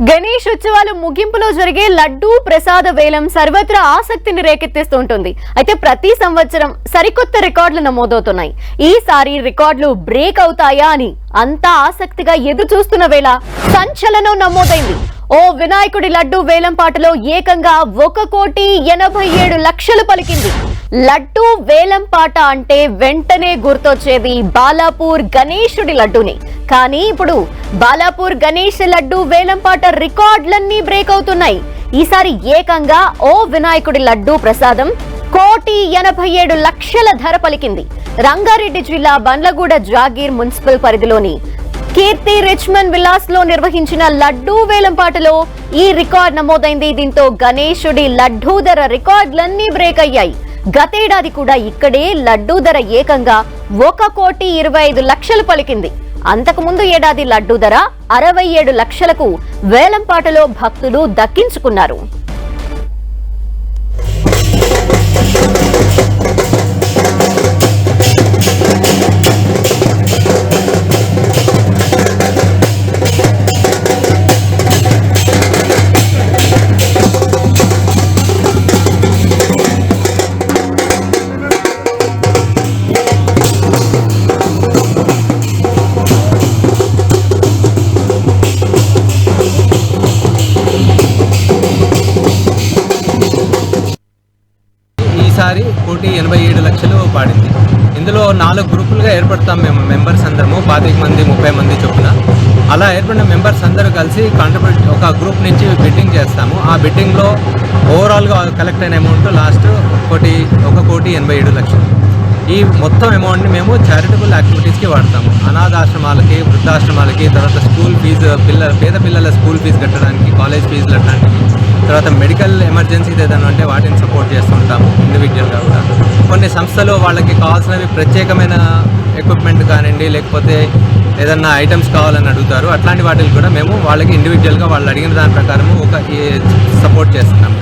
గణేష్ ఉత్సవాలు ముగింపులో జరిగే లడ్డూ ప్రసాద వేలం సర్వత్రా ఆసక్తిని రేకెత్తిస్తుంటుంది. అయితే ప్రతి సంవత్సరం సరికొత్త రికార్డులు నమోదవుతున్నాయి. ఈసారి రికార్డులు బ్రేక్ అవుతాయా అని అంతా ఆసక్తిగా ఎదురు చూస్తున్న వేళ సంచలనం నమోదైంది. ఓ వినాయకుడి లడ్డూ వేలం పాటలో ఏకంగా 1,87,00,000 పలికింది. లడ్డూ వేలం పాట అంటే వెంటనే గుర్తొచ్చేది బాలాపూర్ గణేశుడి లడ్డూని. కానీ ఇప్పుడు బాలాపూర్ గణేష్ లడ్డూ వేలం పాట రికార్డులన్నీ బ్రేక్ అవుతున్నాయి. ఈసారి ఏకంగా ఓ వినాయకుడి లడ్డూ ప్రసాదం 1,87,00,000 ధర పలికింది. రంగారెడ్డి జిల్లా బండ్లగూడ జాగీర్ మున్సిపల్ పరిధిలోని కీర్తి రిచ్మన్ విలాస్ లో నిర్వహించిన లడ్డూ వేలం పాటలో ఈ రికార్డ్ నమోదైంది. దీంతో గణేశుడి లడ్డూ ధర రికార్డులన్నీ బ్రేక్ అయ్యాయి. గతేడాది కూడా ఇక్కడే లడ్డూ ధర ఏకంగా 1,25,00,000 పలికింది. అంతకుముందు ఏడాది లడ్డూ ధర 67 లక్షలకు వేలం పాటలో భక్తులు దక్కించుకున్నారు. ఈసారి 1,87,00,000 పాడింది. ఇందులో 4 గ్రూపులుగా ఏర్పడతాం మేము మెంబర్స్ అందరము, 25 మంది 30 మంది చొప్పున. అలా ఏర్పడిన మెంబర్స్ అందరూ కలిసి కాంట్రిబ్యూట్ ఒక గ్రూప్ నుంచి బిడ్డింగ్ చేస్తాము. ఆ బిడ్డింగ్లో ఓవరాల్గా కలెక్ట్ అయిన అమౌంట్ లాస్ట్ 1,87,00,000. ఈ మొత్తం అమౌంట్ని మేము చారిటబుల్ యాక్టివిటీస్కి వాడతాము. అనాథాశ్రమాలకి, వృద్ధాశ్రమాలకి, తర్వాత స్కూల్ ఫీజు పేద పిల్లల స్కూల్ ఫీజు కట్టడానికి, కాలేజ్ ఫీజులు కట్టడానికి, తర్వాత మెడికల్ ఎమర్జెన్సీ ఏదైనా అంటే వాటిని సపోర్ట్ చేస్తుంటాము ఇండివిజువల్గా కూడా. కొన్ని సంస్థలు వాళ్ళకి కావాల్సినవి ప్రత్యేకమైన ఎక్విప్మెంట్ కానివ్వండి, లేకపోతే ఏదన్నా ఐటమ్స్ కావాలని అడుగుతారు. అట్లాంటి వాటికి కూడా మేము వాళ్ళకి ఇండివిజువల్గా వాళ్ళు అడిగిన దాని ప్రకారము సపోర్ట్ చేస్తున్నాము.